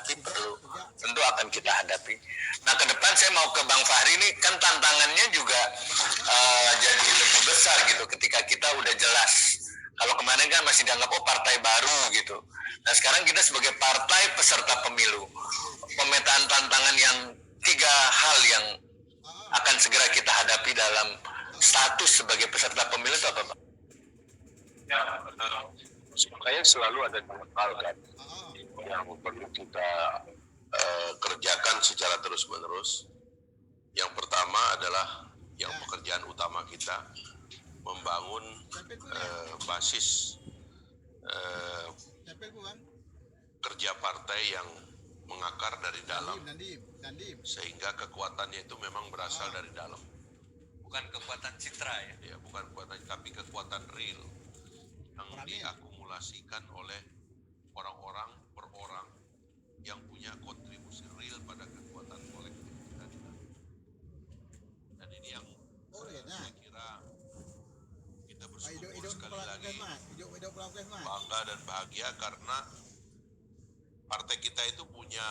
hadapi, perlu tentu akan kita hadapi. Nah ke depan saya mau ke Bang Fahri ini, kan tantangannya juga jadi lebih besar gitu ketika kita udah jelas. Kalau kemarin kan masih dianggap partai baru gitu. Nah sekarang kita sebagai partai peserta pemilu, pemetaan tantangan yang 3 hal yang akan segera kita hadapi dalam status sebagai peserta pemilu itu apa, Pak? Ya, supaya selalu ada 2 hal kan yang perlu kita kerjakan secara terus-menerus. Yang pertama adalah yang pekerjaan utama kita, membangun basis kerja partai yang mengakar dari dalam, sehingga kekuatannya itu memang berasal dari dalam. Bukan kekuatan citra ya? Ya, bukan kekuatan, tapi kekuatan real yang diakumulasikan oleh orang-orang per orang yang punya kontribusi real pada kekuatan kolektif kita di dalam. Dan ini yang saya kira kita bersyukur sekali lagi, bangga dan bahagia karena partai kita itu punya,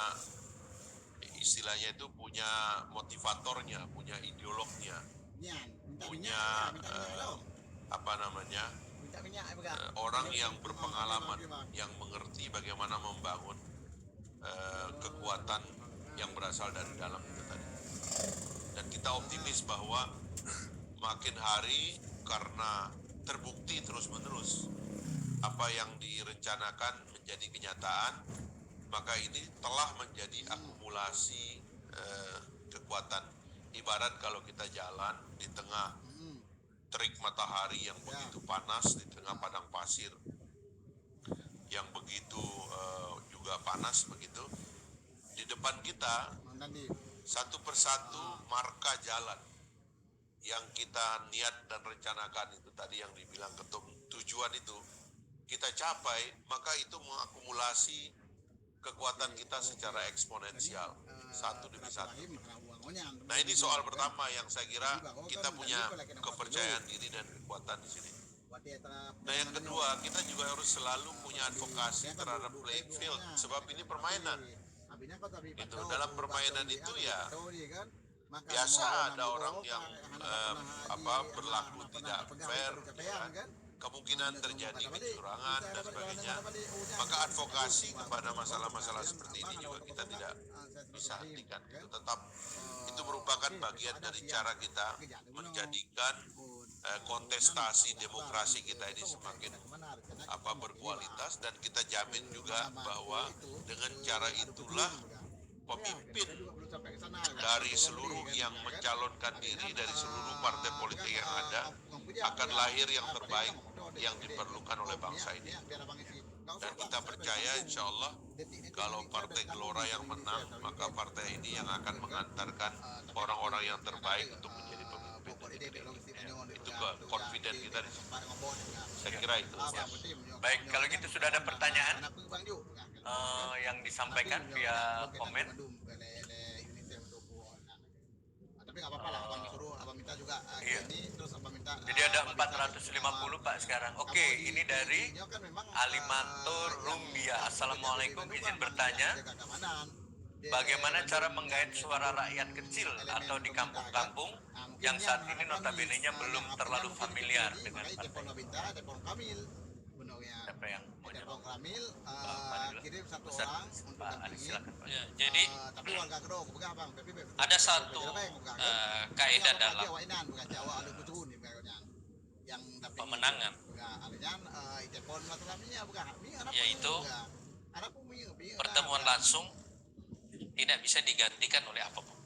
istilahnya itu punya motivatornya, punya ideolognya, punya orang yang berpengalaman, yang mengerti bagaimana membangun kekuatan yang berasal dari dalam itu tadi. Dan kita optimis bahwa makin hari, karena terbukti terus-menerus apa yang direncanakan menjadi kenyataan, maka ini telah menjadi akumulasi kekuatan. Ibarat kalau kita jalan di tengah terik matahari yang begitu panas, di tengah padang pasir yang begitu juga panas begitu, di depan kita satu persatu marka jalan yang kita niat dan rencanakan itu tadi yang dibilang ketum, tujuan itu kita capai, maka itu mengakumulasi kekuatan kita secara eksponensial, satu demi satu. Nah ini soal pertama yang saya kira kita punya kepercayaan diri dan kekuatan di sini. Nah yang kedua, kita juga harus selalu punya advokasi terhadap playing field, sebab ini permainan. Itu dalam permainan itu ya biasa ada orang yang berlaku tidak fair, ya, kemungkinan terjadi kecurangan dan sebagainya. Maka advokasi kepada masalah-masalah seperti ini juga kita tidak bisa hentikan. Itu tetap, itu merupakan bagian dari cara kita menjadikan kontestasi demokrasi kita ini semakin berkualitas, dan kita jamin juga bahwa dengan cara itulah pemimpin dari seluruh yang mencalonkan diri dari seluruh partai politik yang ada akan lahir yang terbaik yang diperlukan oleh bangsa ini. Dan kita percaya insya Allah kalau Partai Gelora yang menang, maka partai ini yang akan mengantarkan orang-orang yang terbaik untuk menjadi pemimpin. Itu confident kita di sini. Saya kira itu. Baik, kalau gitu sudah ada pertanyaan yang disampaikan via komen. Iya. Jadi ada 450 Pak sekarang. Oke, ini dari Alimatur Rumbia. Assalamualaikum, izin bertanya, bagaimana cara menggait suara rakyat kecil atau di kampung-kampung yang saat ini notabene-nya belum terlalu familiar dengan partai? Siapa yang mau jawab? Pak Adi, silakan Pak. Ya, jadi ada satu kaidah dalam pemenangan, yaitu pertemuan langsung tidak bisa digantikan oleh apapun.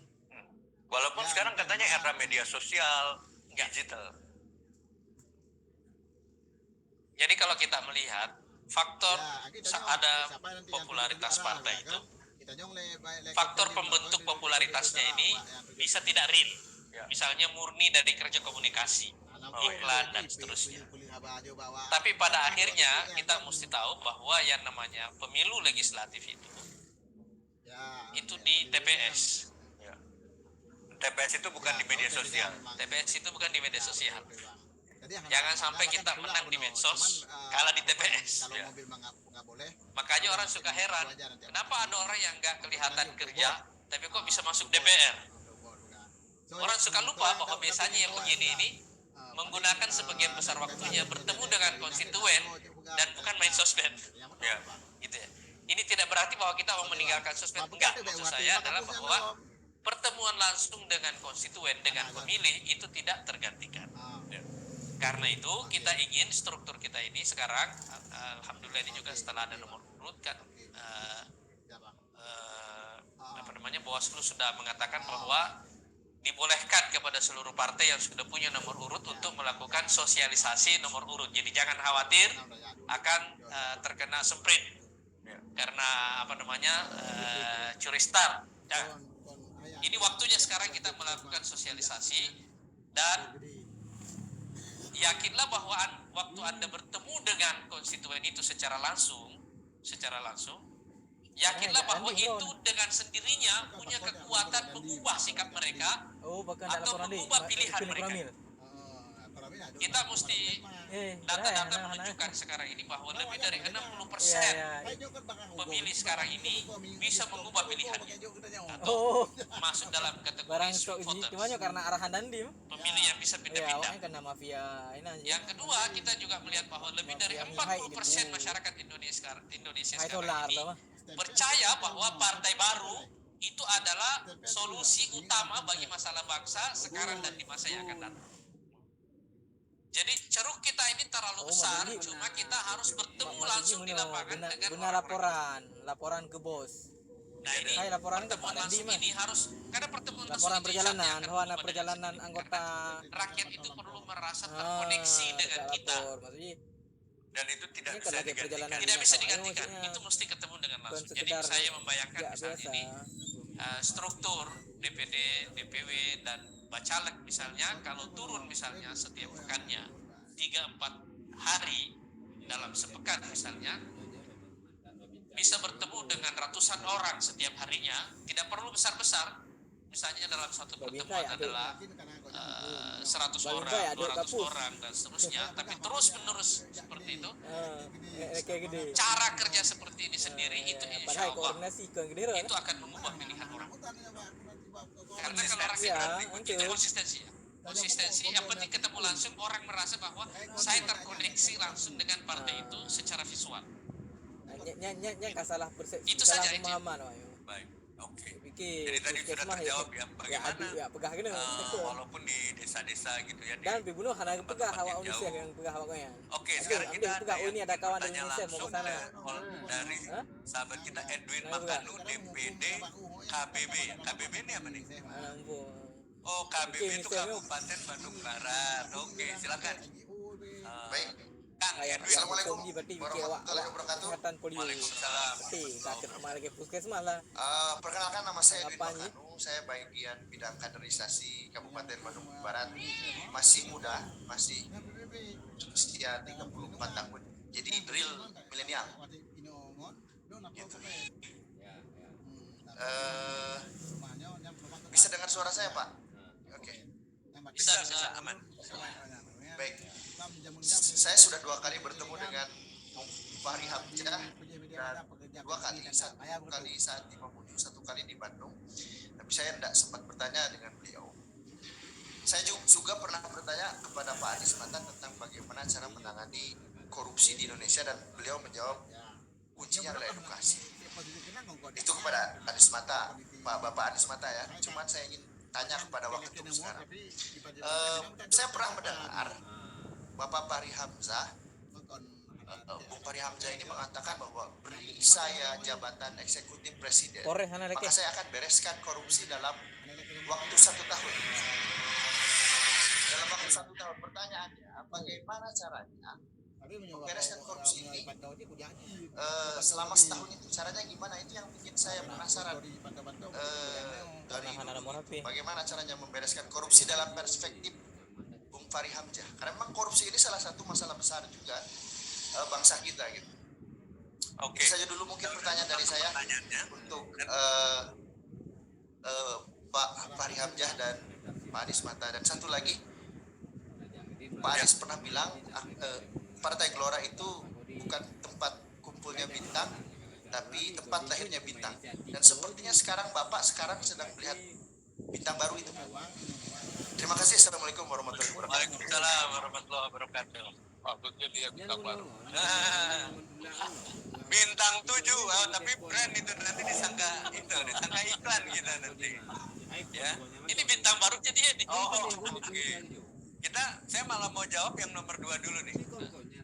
Walaupun sekarang katanya era media sosial, digital. Jadi kalau kita melihat faktor ada popularitas partai itu, faktor pembentuk popularitasnya ini bisa tidak real. Misalnya murni dari kerja komunikasi, iklan dan seterusnya. Tapi pada akhirnya kita mesti tahu bahwa yang namanya pemilu legislatif itu di TPS. TPS itu bukan di media sosial. TPS itu bukan di media sosial. Jangan sampai kita menang di medsos, kalah di TPS. Makanya orang suka heran, kenapa ada orang yang nggak kelihatan kerja, tapi kok bisa masuk DPR? Orang suka lupa bahwa biasanya yang begini ini menggunakan sebagian besar waktunya bertemu dengan konstituen dan bukan main sosmed. Ya, gitu ya. Ini tidak berarti bahwa kita mau meninggalkan sosmed. Enggak, maksud saya adalah bahwa pertemuan langsung dengan konstituen, dengan pemilih itu tidak tergantikan. Ya. Karena itu kita ingin struktur kita ini sekarang, alhamdulillah ini juga setelah ada nomor urut kan, Bawaslu sudah mengatakan bahwa dibolehkan kepada seluruh partai yang sudah punya nomor urut untuk melakukan sosialisasi nomor urut. Jadi jangan khawatir akan terkena sprint karena curi start. Nah, ini waktunya sekarang kita melakukan sosialisasi dan yakinlah bahwa waktu Anda bertemu dengan konstituen itu secara langsung, yakinlah bahwa itu dengan sendirinya punya kekuatan mengubah sikap mereka atau mengubah pilihan mereka. Kita mesti data-data menunjukkan sekarang ini bahwa lebih dari 60% pemilih sekarang ini bisa mengubah pilihannya atau masuk dalam kategori swing voters. Karena arahan Dandim. Pemilih yang bisa pindah-pindah. Yang kedua, kita juga melihat bahwa lebih dari 40% masyarakat Indonesia sekarang ini percaya bahwa partai baru itu adalah solusi utama bagi masalah bangsa sekarang dan di masa yang akan datang. Jadi ceruk kita ini terlalu besar, cuma kita harus bertemu langsung di lapangan dengan laporan ke bos. Nah ini pertemuan langsung ini harus, karena pertemuan laporan perjalanan, perjalanan anggota rakyat itu perlu merasa terkoneksi dengan kita. Dan itu tidak bisa digantikan. Itu mesti ketemu dengan langsung. Jadi saya membayangkan misalnya ini struktur DPD, DPW dan Bacalek misalnya kalau turun misalnya setiap pekannya 3-4 hari dalam sepekan misalnya bisa bertemu dengan ratusan orang setiap harinya, tidak perlu besar-besar. Misalnya dalam satu pertemuan adalah 100 orang, 200 orang dan seterusnya, tapi terus-menerus seperti itu. Cara kerja seperti ini sendiri itu insya Allah itu akan mengubah pilihan orang. Karena kalau rakyat itu konsistensi yang penting ketemu langsung, orang merasa bahwa saya terkoneksi langsung dengan partai itu secara visual. Itu saja baik. Oke. Jadi tadi sudah terjawab ya bagaimana walaupun di desa-desa gitu ya. Dan dibunuh karena pegah hawa Indonesia yang pegah hawanya. Oke, sekarang kita ini ada kawan dari Indonesia mau ke sana. Dari sahabat kita Edwin Makanu DPD KBB ya. KBB ini apa nih? Oh, KBB itu Kabupaten Bandung Barat. Oke, silakan. Baik. Kang Edwin. Assalamualaikum warahmatullahi wabarakatuh. Waalaikumsalam. Perkenalkan, nama saya Edwin Makanu. Saya bagian bidang kaderisasi Kabupaten Bandung Barat. Masih muda, masih usia 34 tahun. Jadi real milenial. Gitu. Bisa dengar suara saya, Pak? Oke. Bisa aman. Baik. Saya sudah 2 kali bertemu dengan Bung Fahri Hamzah dan 2 kali, 1 kali saat di Mamuju, 1 kali di Bandung. Tapi saya tidak sempat bertanya dengan beliau. Saya juga pernah bertanya kepada Pak Anies Mata tentang bagaimana cara menangani korupsi di Indonesia dan beliau menjawab kuncinya adalah edukasi. Itu kepada Anies Mata, Bapak Anies Mata ya. Cuman saya ingin tanya kepada Waketum sekarang. Saya pernah mendengar Bapak Fahri Hamzah, Bung Fahri Hamzah ini mengatakan bahwa beri saya jabatan eksekutif presiden, maka saya akan bereskan korupsi dalam waktu 1 tahun. Dalam waktu 1 tahun, pertanyaannya, bagaimana caranya membereskan korupsi ini selama setahun itu? Caranya gimana? Itu yang bikin saya penasaran. Dari bagaimana caranya membereskan korupsi dalam perspektif Bung Fahri Hamzah, karena memang korupsi ini salah satu masalah besar juga bangsa kita gitu. Oke. Saja dulu mungkin pertanyaan dari saya untuk Pak Fahri Hamzah dan Pak Anies Mata. Dan satu lagi, Pak Anies pernah bilang Partai Gelora itu bukan tempat kumpulnya bintang, tapi tempat lahirnya bintang. Dan sepertinya sekarang Bapak sedang melihat bintang baru itu. Terima kasih. Assalamualaikum warahmatullahi wabarakatuh. Waalaikumsalam warahmatullahi wabarakatuh. Maksudnya dia bintang baru. Bintang 7, tapi brand itu nanti disangka iklan kita nanti. Ya. Ini bintang baru jadi ini. Oke. Saya malah mau jawab yang nomor 2 dulu nih.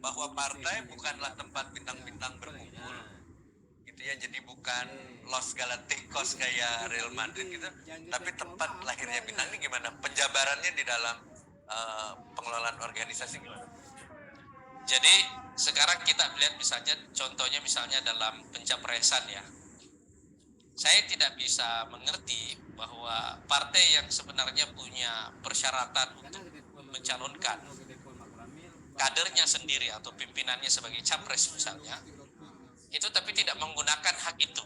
Bahwa partai bukanlah tempat bintang-bintang berkumpul. Gitu ya, jadi bukan Los Galacticos kayak Real Madrid gitu, tapi tempat lahirnya bintang. Ini gimana? Penjabarannya di dalam pengelolaan organisasi gimana? Jadi sekarang kita lihat misalnya, contohnya misalnya dalam pencapresan ya. Saya tidak bisa mengerti bahwa partai yang sebenarnya punya persyaratan untuk mencalonkan kadernya sendiri atau pimpinannya sebagai capres misalnya, itu tapi tidak menggunakan hak itu,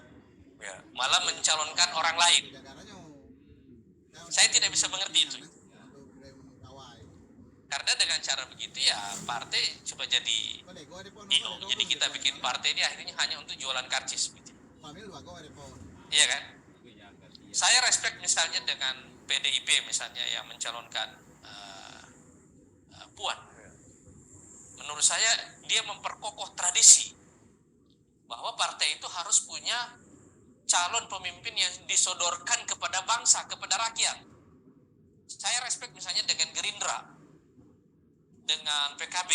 Ya. malah mencalonkan orang lain. Saya tidak bisa mengerti itu. Karena dengan cara begitu ya partai coba jadi jadi kita bikin partai ini akhirnya hanya untuk jualan karcis gitu. Iya kan? Saya respect misalnya dengan PDIP misalnya yang mencalonkan Puan. Menurut saya dia memperkokoh tradisi bahwa partai itu harus punya calon pemimpin yang disodorkan kepada bangsa, kepada rakyat. Saya respect misalnya dengan Gerindra, dengan PKB.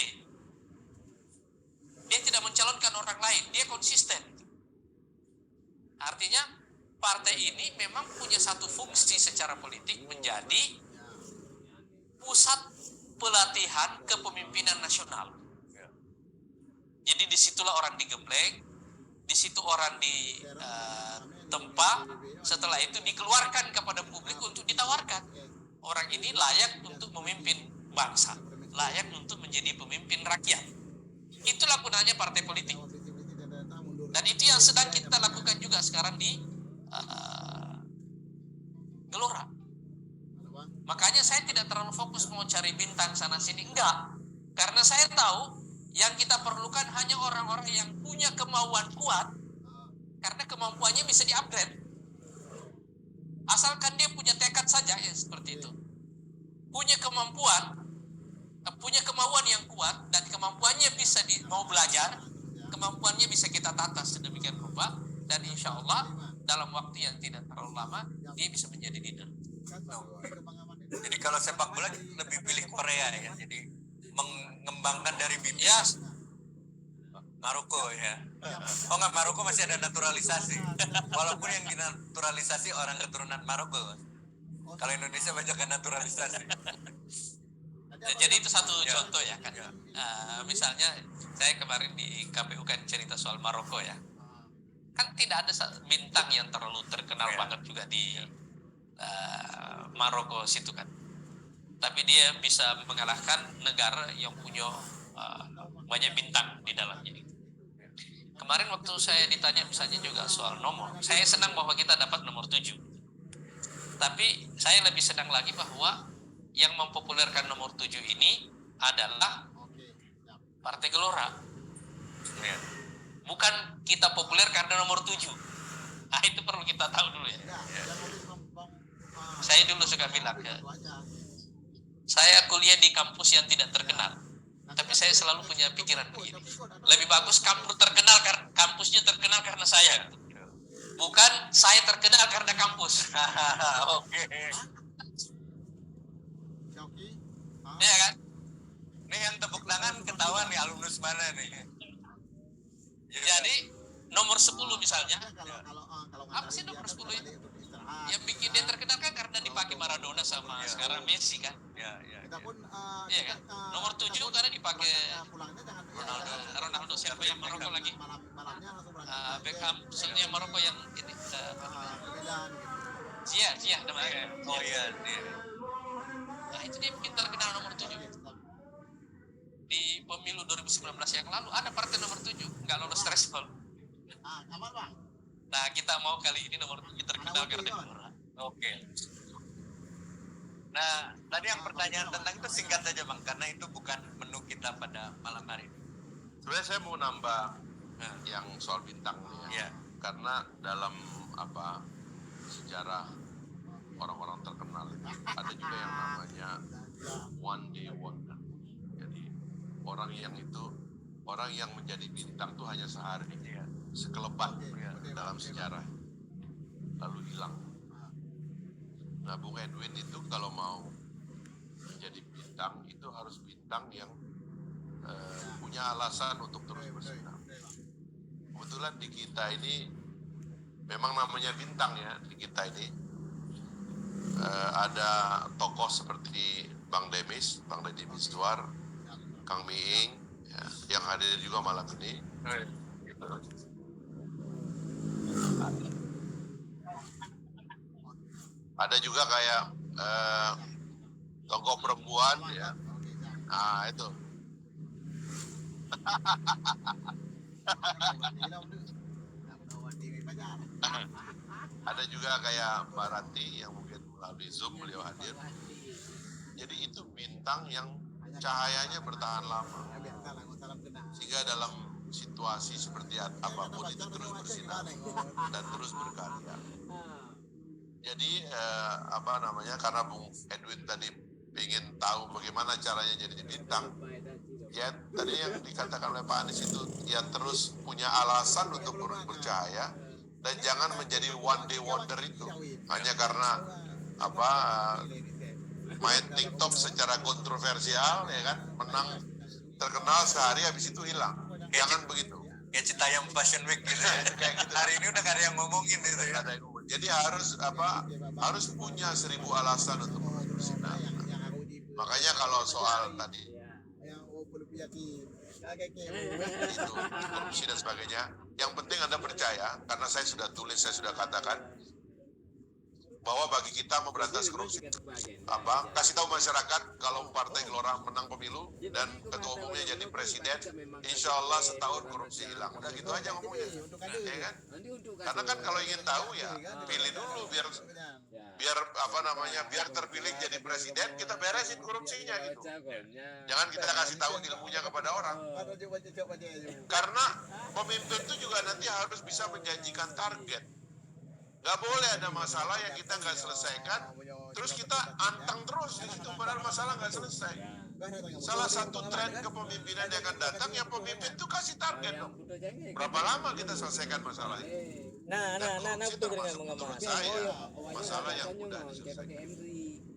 Dia tidak mencalonkan orang lain, dia konsisten. Artinya partai ini memang punya satu fungsi secara politik menjadi pusat pelatihan kepemimpinan nasional. Jadi disitulah orang digembleng, disitu orang ditempa, setelah itu dikeluarkan kepada publik untuk ditawarkan. Orang ini layak untuk memimpin bangsa, layak untuk menjadi pemimpin rakyat. Itulah gunanya partai politik. Dan itu yang sedang kita lakukan juga sekarang di Gelora. Makanya saya tidak terlalu fokus mau cari bintang sana sini, enggak. Karena saya tahu yang kita perlukan hanya orang-orang yang punya kemauan kuat, karena kemampuannya bisa di-upgrade. Asalkan dia punya tekad saja ya seperti itu. Punya kemampuan, punya kemauan yang kuat, dan kemampuannya bisa mau belajar, kemampuannya bisa kita tata sedemikian rupa, dan insya Allah dalam waktu yang tidak terlalu lama dia bisa menjadi leader. Jadi kalau sepak bola lebih pilih Korea ya, jadi mengembangkan dari bibit. Ya, Maroko ya. Oh enggak, Maroko masih ada naturalisasi. Walaupun yang dinaturalisasi orang keturunan Maroko. Kalau Indonesia banyak kan naturalisasi. jadi itu satu contoh ya kan. Misalnya saya kemarin di KPU kan cerita soal Maroko ya. Kan tidak ada bintang yang terlalu terkenal banget juga di Maroko situ kan. Tapi dia bisa mengalahkan negara yang punya banyak bintang di dalamnya. Kemarin waktu saya ditanya misalnya juga soal nomor, saya senang bahwa kita dapat nomor 7. Tapi saya lebih senang lagi bahwa yang mempopulerkan nomor 7 ini adalah Partai Gelora. Bukan kita populer karena nomor 7. Nah, itu perlu kita tahu dulu ya. Saya dulu suka bilang ya, saya kuliah di kampus yang tidak terkenal, tapi saya selalu punya pikiran begini, lebih bagus kampusnya terkenal karena saya, bukan saya terkenal karena kampus. Oke. Iya kan? Ini yang tepuk tangan ketahuan nih alumnus mana nih. Jadi nomor 10 misalnya, apa sih nomor 10 itu? Yang bikin dia terkenal kan karena dipakai Maradona sama sekarang Messi kan? Iya kan? Nomor 7 karena dipakai Ronaldo, siapa yang Maroko lagi? Beckham, yang Maroko yang ini. Ziyah namanya. Oh iya, dia. Nah itu dia bikin terkenal nomor 7. Di pemilu 2019 yang lalu ada partai nomor 7 nggak lolos threshold. Nah kita mau kali ini nomor 7 terkenal karena Gelora. Oke. Nah, tadi yang pertanyaan tentang itu singkat saja Bang, karena itu bukan menu kita pada malam hari ini. Sebenarnya saya mau nambah yang soal bintang ini Ya. Karena dalam sejarah orang-orang terkenal itu ada juga yang namanya one day wonder. Jadi orang yang menjadi bintang tuh hanya sehari, sekelebat dalam sejarah, lalu hilang. Nah, Bung Edwin itu kalau mau menjadi bintang itu harus bintang yang punya alasan untuk terus bersinar. Kebetulan di kita ini memang namanya bintang ya, di kita ini ada tokoh seperti Bang Demis, Bang Deddy Miswar, Kang Miing, ya, yang hadir juga malam ini. Ada juga kayak tokoh perempuan ya. Nah, itu. Ada juga kayak Mbak Ranti yang mungkin melalui Zoom beliau hadir. Jadi itu bintang yang cahayanya bertahan lama. Sehingga dalam situasi seperti apapun itu terus bersinar dan terus berkarya. Jadi karena Bung Edwin tadi ingin tahu bagaimana caranya jadi bintang, ya tadi yang dikatakan oleh Pak Anies itu ya terus punya alasan untuk bercahaya dan jangan menjadi one day wonder itu hanya karena main TikTok secara kontroversial ya kan, menang terkenal sehari habis itu hilang. Jangan begitu. Kayak Citayam Fashion Week gitu ya. Kayak gitu. Hari ini udah gak ada yang ngomongin gitu ya. Jadi harus punya 1000 alasan untuk bersinar. Makanya kalau soal tadi itu korupsi dan sebagainya, yang penting Anda percaya, karena saya sudah tulis, saya sudah katakan bahwa bagi kita memberantas korupsi kasih tahu masyarakat kalau Partai Gelora menang pemilu dan ketua umumnya jadi presiden, insya Allah setahun korupsi hilang. Udah gitu aja ngomongnya, ya kan? Karena kan kalau ingin tahu ya pilih dulu biar biar terpilih jadi presiden, kita beresin korupsinya gitu. Jangan kita kasih tahu ilmunya kepada orang. Karena pemimpin itu juga nanti harus bisa menjanjikan target. Gak boleh ada masalah yang kita nggak selesaikan, terus kita anteng terus di situ padahal masalah nggak selesai. Salah satu tren kepemimpinan yang akan datang, yang pemimpin itu kasih target dong. Berapa lama kita selesaikan masalah ini? Nah, betul dengan mengemas. Masalah yang mudah diselesaikan.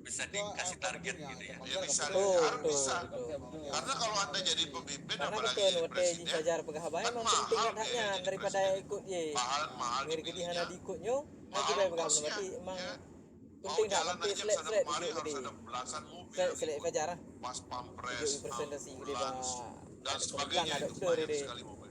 Bisa dikasih target gitu ya. Ya bisa, Betul, harus bisa. betul. Karena kalau Anda jadi pemimpin, Karena apalagi betul, jadi waktu presiden, disajar pegawai kan memang mahal penting biaya haknya jadi daripada presiden. ikut ye. mahal Ngeri di hana dipilihnya, diikutnya, nanti mahal bayar pegawai kosnya, berarti emang ya. Mau penting tak jalan nanti aja selek kesana selek kemari itu harus gede. ada belasan mobil, Selek ikut. fajar Pas pampres, Ikut presentasi gede ambulans, dan ada sebagainya, ada itu betul banyak deh. sekali mobil.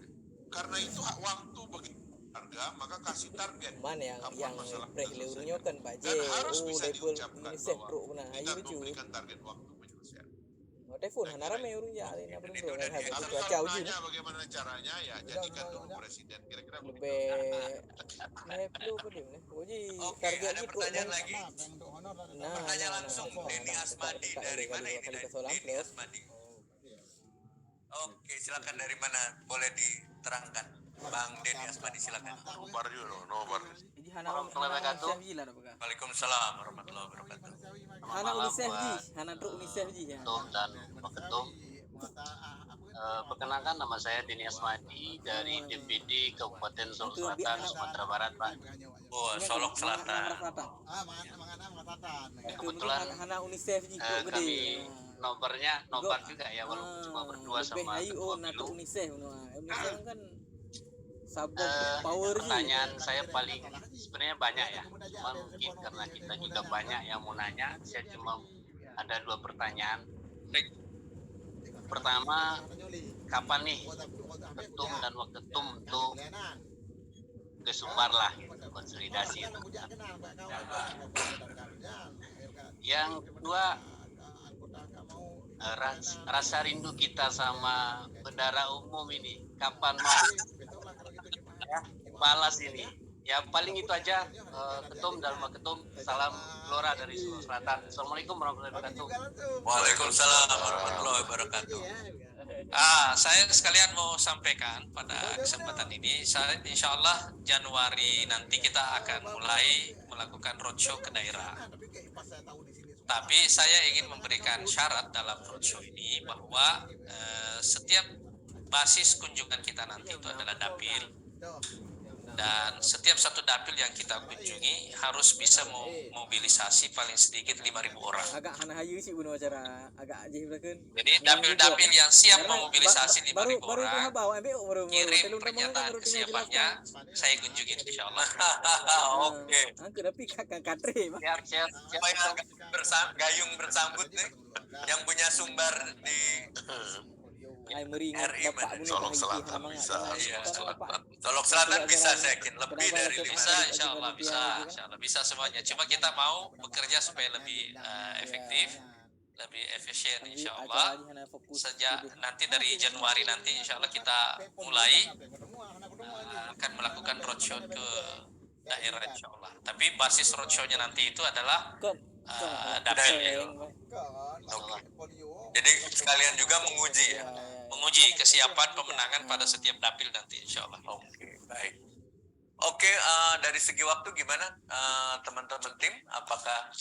Karena itu waktu bagi harga, maka kasih target. Man yang Kapan masalah kita prehleurnya selesaikan. kan Pak J. Dan harus Oh, bisa depol diucapkan ini seh bahwa pro benar. kita Ayo lucu. memberikan target waktu penyelesaian. Oh, telepon Saya hana kira rame itu. urun ya ini belum Itu tuh udah kan di- habis Tapi cuaca kalau uji. nanya bagaimana caranya, ya jadikan dulu presiden. Kira-kira begitu. Lebih perlu apa dia nih? Uji Oke, target ada ikut pertanyaan mau. lagi. Nah, Pertanyaan langsung Denny Asmadi dari mana ini? Denny Asmadi. Oke, silakan dari mana? Boleh diterangkan. Bang Denny Asmadi silakan. Nobar juga, nobar. Jadi hana unisef ji lah dah pegang. Waalaikumsalam warahmatullahi wabarakatuh. Hana unisef ji, hana truk unisef ji ya. Ketum dan Peketum. Perkenalkan nama saya Denny Asmadi dari DPD Kabupaten Solok Selatan, Sumatera Barat, Pak. Oh, Solok Selatan. Kebetulan hana unisef ji truk gede. kami nobar juga ya, walaupun cuma berdua sama lebih ketua na truk pilu. unisef unisef kan sabuk power ji. Pertanyaan saya paling sebenarnya banyak ya, cuma mungkin karena kita juga banyak yang mau nanya, saya cuma ada 2 pertanyaan. Pertama, kapan nih ketum dan waketum untuk ke Sumbar lah, gitu, konsolidasi itu. Yang kedua, rasa rindu kita sama bendara umum ini, kapan mau balas ini Ya paling itu aja, Ketum dan Waketum. Salam Gelora dari Sulawesi Selatan. Assalamualaikum warahmatullahi wabarakatuh. Waalaikumsalam warahmatullahi wabarakatuh. Saya sekalian mau sampaikan pada kesempatan ini, insya Allah Januari nanti kita akan mulai melakukan roadshow ke daerah. Tapi saya ingin memberikan syarat dalam roadshow ini bahwa setiap basis kunjungan kita nanti itu adalah dapil, dan setiap satu dapil yang kita kunjungi harus bisa mobilisasi paling sedikit 5.000 orang. Agak hana hayu sih bunuh acara agak aja belakang. Jadi dapil-dapil yang siap memobilisasi 5.000 orang, kirim pernyataan kesiapannya, saya kunjungi insya Allah. Oke. Angku tapi kakak katre. Siap. Supaya gayung bersambut nih, yang punya sumber di Ai mering RI bapak mana? bunuh Solok Selatan bisa. Iya, Solok Selatan bisa saya yakin lebih dari Bisa 5. insya Allah, bisa semuanya. Cuma kita mau bekerja supaya lebih efektif, lebih efisien insya Allah. Sejak nanti dari Januari nanti insya Allah kita mulai akan melakukan roadshow ke daerah insya Allah. Tapi basis roadshow-nya nanti itu adalah dapil. Jadi sekalian juga menguji ya. Menguji kesiapan pemenangan pada setiap dapil nanti insya Allah. Oke, baik. Oke, dari segi waktu gimana teman-teman tim? Apakah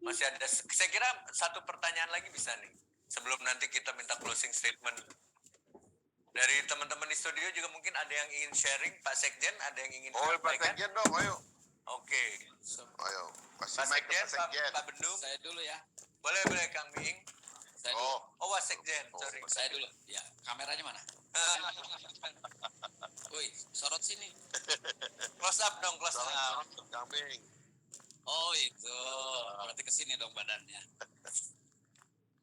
masih ada? Saya kira satu pertanyaan lagi bisa nih. Sebelum nanti kita minta closing statement. Dari teman-teman di studio juga mungkin ada yang ingin sharing. Pak Sekjen ada yang ingin Oh, Pak sampaikan? Sekjen dong, ayo. Oke. Ayo, Pak kasih mic ke Sekjen, Pak Sekjen. Pak Bendung. Saya dulu ya. Boleh Kang Miing. Saya dulu. Oh, Pak Sekjen, sorry. Saya dulu. Ya, kameranya mana? Woi, sorot sini. Close up dong, close up. Salam kambing. Oh, itu. Berarti ke sini dong badannya.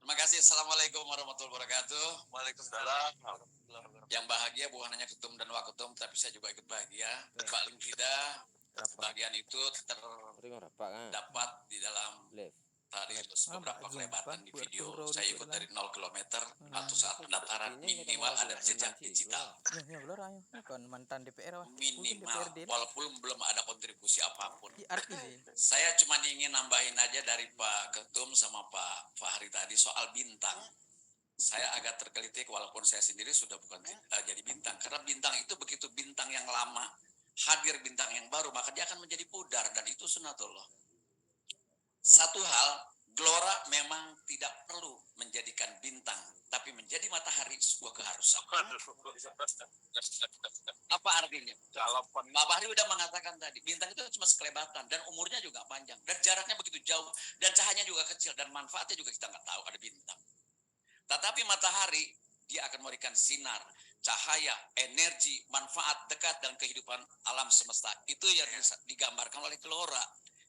Terima kasih. Assalamualaikum warahmatullahi wabarakatuh. Waalaikumsalam. Yang bahagia bukan hanya ketum dan waketum, tapi saya juga ikut bahagia. Paling tidak, kebahagiaan itu terdapat di dalam tadi beberapa kelebatan di video. Saya ikut dari 0 km atau saat pendaftaran minimal ada jejak digital. mantan DPR Minimal, walaupun belum ada kontribusi apapun. Saya cuma ingin nambahin aja dari Pak Ketum sama Pak Fahri tadi soal bintang. Saya agak tergelitik walaupun saya sendiri sudah bukan jadi bintang. Karena bintang itu begitu bintang yang lama hadir bintang yang baru, maka dia akan menjadi pudar, dan itu sunatullah. Satu hal, Gelora memang tidak perlu menjadikan bintang, tapi menjadi matahari sebuah keharusan. Apa artinya? Pak Fahri udah mengatakan tadi, bintang itu cuma sekelebatan, dan umurnya juga panjang, dan jaraknya begitu jauh, dan cahayanya juga kecil, dan manfaatnya juga kita nggak tahu ada bintang. Tetapi matahari, dia akan memberikan sinar, cahaya, energi, manfaat dekat dan kehidupan alam semesta. Itu yang digambarkan oleh Gelora.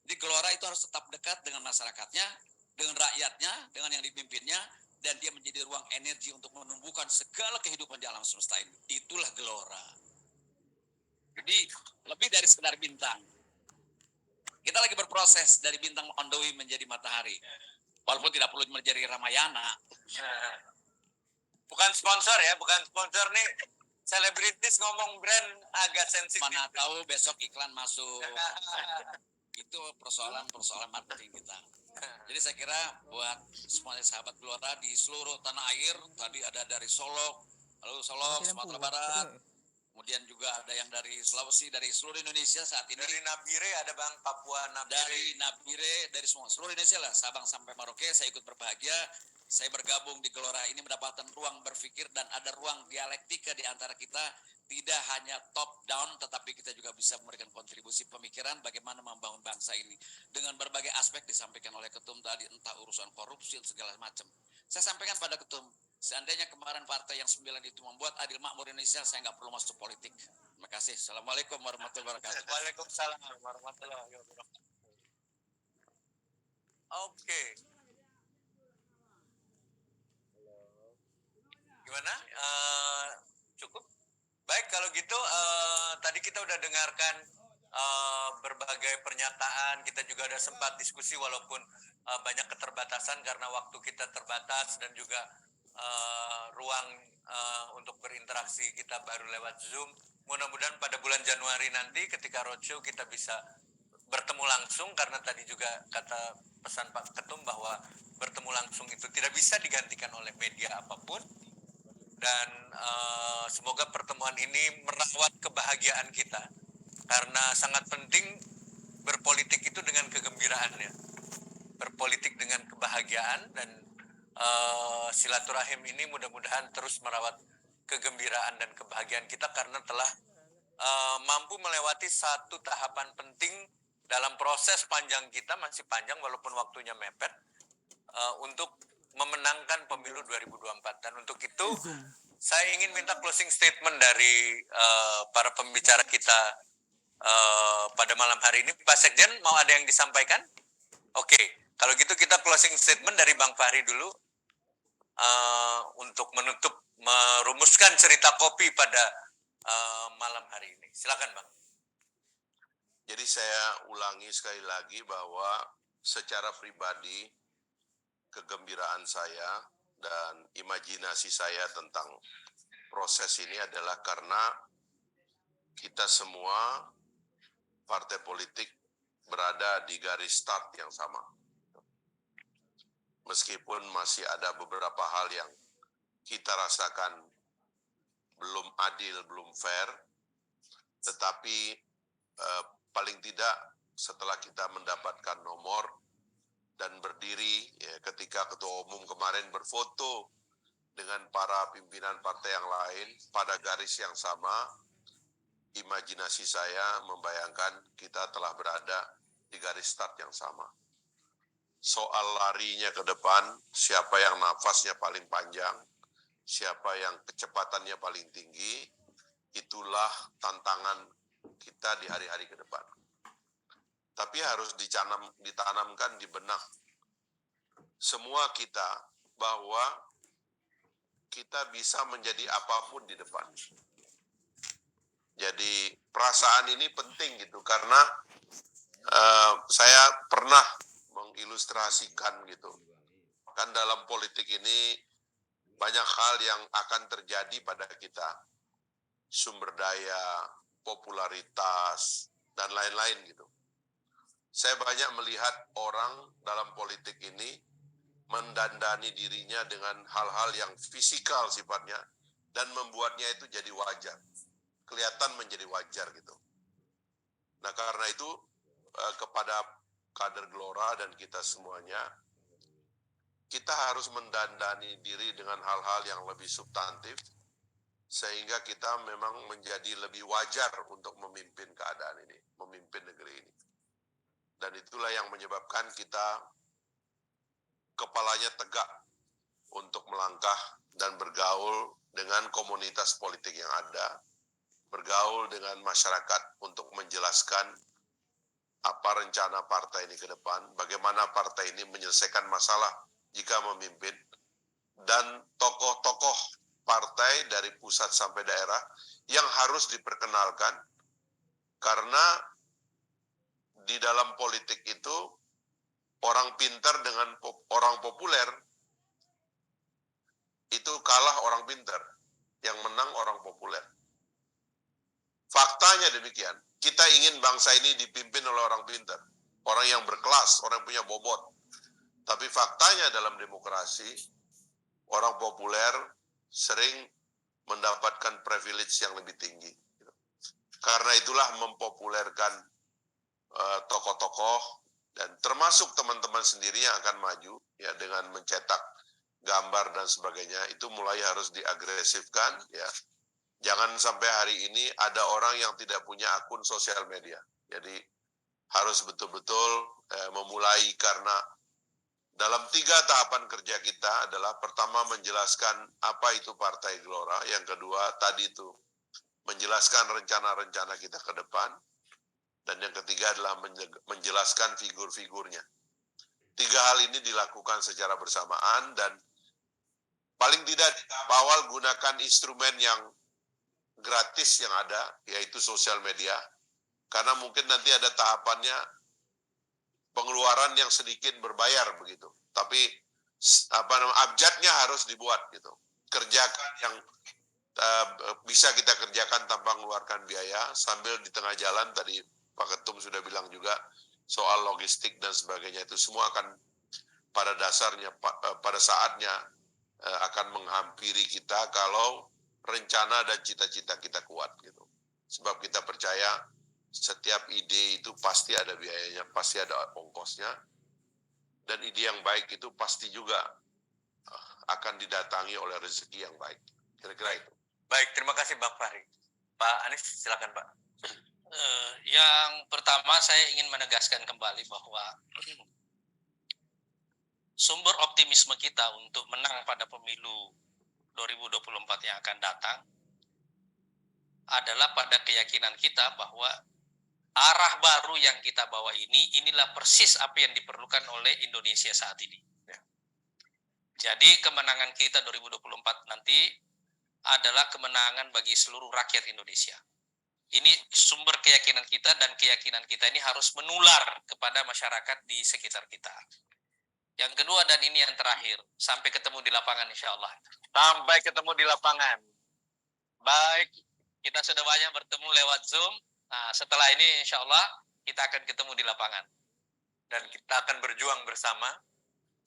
Jadi Gelora itu harus tetap dekat dengan masyarakatnya, dengan rakyatnya, dengan yang dipimpinnya, dan dia menjadi ruang energi untuk menumbuhkan segala kehidupan di alam semesta ini. Itulah Gelora. Jadi lebih dari sekedar bintang. Kita lagi berproses dari bintang on the way menjadi matahari. Walaupun tidak perlu menjadi Ramayana. Bukan sponsor ya, bukan sponsor nih. Selebritis ngomong brand agak sensitif. Mana tahu besok iklan masuk. Itu persoalan marketing kita. Jadi saya kira buat semua sahabat Gelora di seluruh tanah air, tadi ada dari Solok, lalu Solok, Sumatera Barat, kemudian juga ada yang dari Sulawesi, dari seluruh Indonesia saat ini. Dari Nabire ada Bang, Papua Nabire. Dari Nabire, dari seluruh Indonesia lah, Sabang sampai Merauke, saya ikut berbahagia. Saya bergabung di Gelora ini mendapatkan ruang berpikir dan ada ruang dialektika di antara kita. Tidak hanya top down, tetapi kita juga bisa memberikan kontribusi pemikiran bagaimana membangun bangsa ini. Dengan berbagai aspek disampaikan oleh Ketum tadi, entah urusan korupsi dan segala macam. Saya sampaikan pada Ketum, seandainya kemarin partai yang 9 itu membuat adil makmur Indonesia, saya nggak perlu masuk politik. Terima kasih. Assalamualaikum warahmatullahi wabarakatuh. Waalaikumsalam warahmatullahi wabarakatuh. Oke. Gimana? Cukup? Baik, kalau gitu tadi kita udah dengarkan berbagai pernyataan, kita juga ada sempat diskusi walaupun banyak keterbatasan karena waktu kita terbatas dan juga ruang untuk berinteraksi kita baru lewat Zoom. mudah-mudahan pada bulan Januari nanti ketika roadshow kita bisa bertemu langsung, karena tadi juga kata pesan Pak Ketum bahwa bertemu langsung itu tidak bisa digantikan oleh media apapun. Dan semoga pertemuan ini merawat kebahagiaan kita, karena sangat penting berpolitik itu dengan kegembiraan ya, berpolitik dengan kebahagiaan, dan silaturahim ini mudah-mudahan terus merawat kegembiraan dan kebahagiaan kita, karena telah mampu melewati satu tahapan penting dalam proses panjang kita, masih panjang walaupun waktunya mepet, untuk memenangkan pemilu 2024. Dan untuk itu saya ingin minta closing statement dari para pembicara kita pada malam hari ini. Pak Sekjen, mau ada yang disampaikan? Oke, kalau gitu kita closing statement dari Bang Fahri dulu untuk merumuskan cerita kopi pada malam hari ini. Silakan Bang. Jadi saya ulangi sekali lagi bahwa secara pribadi kegembiraan saya dan imajinasi saya tentang proses ini adalah karena kita semua partai politik berada di garis start yang sama. Meskipun masih ada beberapa hal yang kita rasakan belum adil, belum fair, tetapi paling tidak setelah kita mendapatkan nomor dan berdiri ya, ketika Ketua Umum kemarin berfoto dengan para pimpinan partai yang lain pada garis yang sama, imajinasi saya membayangkan kita telah berada di garis start yang sama. Soal larinya ke depan, siapa yang nafasnya paling panjang, siapa yang kecepatannya paling tinggi, itulah tantangan kita di hari-hari ke depan. Tapi harus ditanamkan di benak semua kita bahwa kita bisa menjadi apapun di depan. Jadi perasaan ini penting gitu, karena saya pernah mengilustrasikan gitu. Kan dalam politik ini banyak hal yang akan terjadi pada kita. Sumber daya, popularitas, dan lain-lain gitu. Saya banyak melihat orang dalam politik ini mendandani dirinya dengan hal-hal yang fisikal sifatnya dan membuatnya itu jadi wajar. Kelihatan menjadi wajar gitu. Nah karena itu kepada kader Gelora dan kita semuanya, kita harus mendandani diri dengan hal-hal yang lebih substantif, sehingga kita memang menjadi lebih wajar untuk memimpin keadaan ini, memimpin negeri ini. Dan itulah yang menyebabkan kita kepalanya tegak untuk melangkah dan bergaul dengan komunitas politik yang ada, bergaul dengan masyarakat untuk menjelaskan apa rencana partai ini ke depan, bagaimana partai ini menyelesaikan masalah jika memimpin, dan tokoh-tokoh partai dari pusat sampai daerah yang harus diperkenalkan, karena di dalam politik itu orang pintar dengan orang populer itu kalah orang pintar, yang menang orang populer. Faktanya demikian. Kita ingin bangsa ini dipimpin oleh orang pintar, orang yang berkelas, orang yang punya bobot. Tapi faktanya dalam demokrasi, orang populer sering mendapatkan privilege yang lebih tinggi. Karena itulah mempopulerkan tokoh-tokoh dan termasuk teman-teman sendiri yang akan maju ya dengan mencetak gambar dan sebagainya, itu mulai harus diagresifkan ya. Jangan sampai hari ini ada orang yang tidak punya akun sosial media. Jadi harus betul-betul memulai, karena dalam 3 tahapan kerja kita adalah pertama menjelaskan apa itu Partai Gelora, yang kedua tadi itu menjelaskan rencana-rencana kita ke depan, dan yang ketiga adalah menjelaskan figur-figurnya. 3 hal ini dilakukan secara bersamaan, dan paling tidak di tahap awal gunakan instrumen yang gratis yang ada, yaitu sosial media, karena mungkin nanti ada tahapannya pengeluaran yang sedikit berbayar begitu, tapi abjadnya harus dibuat gitu. Kerjakan yang bisa kita kerjakan tanpa mengeluarkan biaya, sambil di tengah jalan tadi Pak Ketum sudah bilang juga soal logistik dan sebagainya, itu semua akan pada dasarnya, pada saatnya akan menghampiri kita kalau rencana dan cita-cita kita kuat gitu. Sebab kita percaya setiap ide itu pasti ada biayanya, pasti ada ongkosnya, dan ide yang baik itu pasti juga akan didatangi oleh rezeki yang baik. Kira-kira itu. Baik, terima kasih Bang Fahri. Pak Anies, silakan Pak. Yang pertama saya ingin menegaskan kembali bahwa sumber optimisme kita untuk menang pada pemilu 2024 yang akan datang adalah pada keyakinan kita bahwa arah baru yang kita bawa inilah persis apa yang diperlukan oleh Indonesia saat ini. Jadi kemenangan kita 2024 nanti adalah kemenangan bagi seluruh rakyat Indonesia. Ini sumber keyakinan kita, dan keyakinan kita ini harus menular kepada masyarakat di sekitar kita. Yang kedua, dan ini yang terakhir, sampai ketemu di lapangan insya Allah. Sampai ketemu di lapangan. Baik, kita sudah banyak bertemu lewat Zoom. Nah, setelah ini insya Allah kita akan ketemu di lapangan. Dan kita akan berjuang bersama.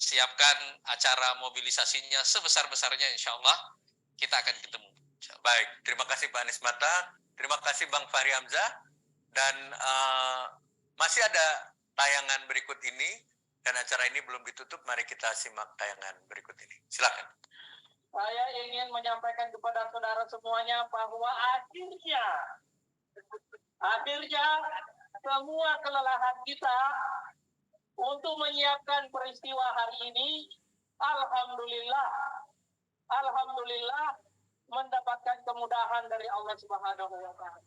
Siapkan acara mobilisasinya sebesar-besarnya insya Allah kita akan ketemu. Baik, terima kasih Pak Anies Mata. Terima kasih Bang Fahri Hamzah. Dan masih ada tayangan berikut ini. Dan acara ini belum ditutup, mari kita simak tayangan berikut ini. Silakan. Saya ingin menyampaikan kepada saudara semuanya bahwa akhirnya semua kelelahan kita untuk menyiapkan peristiwa hari ini, alhamdulillah mendapatkan kemudahan dari Allah Subhanahu wa Ta'ala.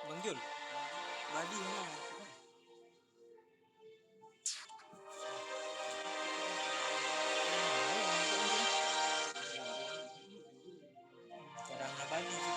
Bang Jul, Badi mana? Kadang Badi sih.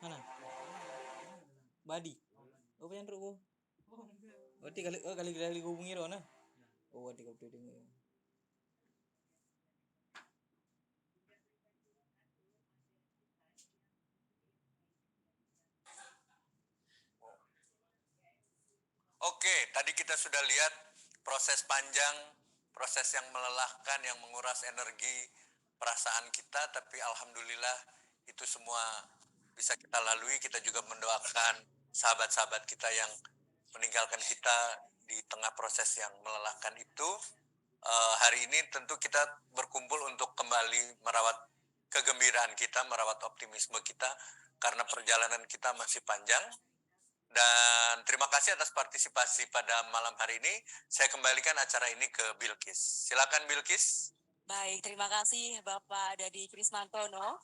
Mana? Badi. Oh, yang teruk. Berarti kali hubungi Ron. Oh, berarti kau dengar. Oke, tadi kita sudah lihat proses panjang, proses yang melelahkan, yang menguras energi, perasaan kita, tapi alhamdulillah itu semua bisa kita lalui. Kita juga mendoakan sahabat-sahabat kita yang meninggalkan kita di tengah proses yang melelahkan itu. Hari ini tentu kita berkumpul untuk kembali merawat kegembiraan kita, merawat optimisme kita, karena perjalanan kita masih panjang. Dan terima kasih atas partisipasi pada malam hari ini. Saya kembalikan acara ini ke Bilkis. Silakan Bilkis. Baik, terima kasih Bapak Dadi Krismantono.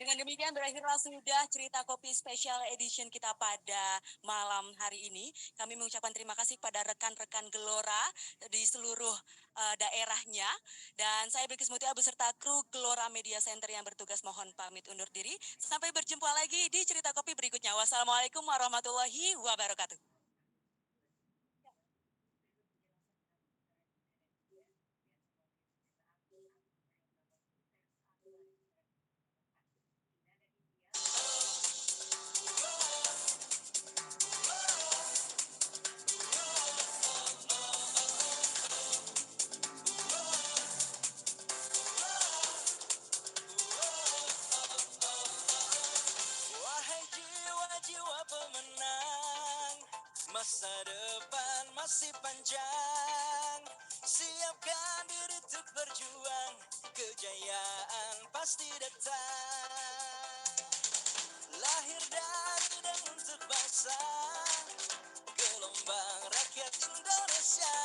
Dengan demikian berakhirlah sudah cerita kopi special edition kita pada malam hari ini. Kami mengucapkan terima kasih kepada rekan-rekan Gelora di seluruh daerahnya. Dan saya Bilkis Mutia beserta kru Gelora Media Center yang bertugas mohon pamit undur diri. Sampai berjumpa lagi di cerita kopi berikutnya. Wassalamualaikum warahmatullahi wabarakatuh. Wahai jiwa-jiwa pemenang, masa depan masih panjang. Siapkan diri untuk berjuang, kejayaan pasti datang. Lahir dari dan untuk bangsa, gelombang rakyat Indonesia.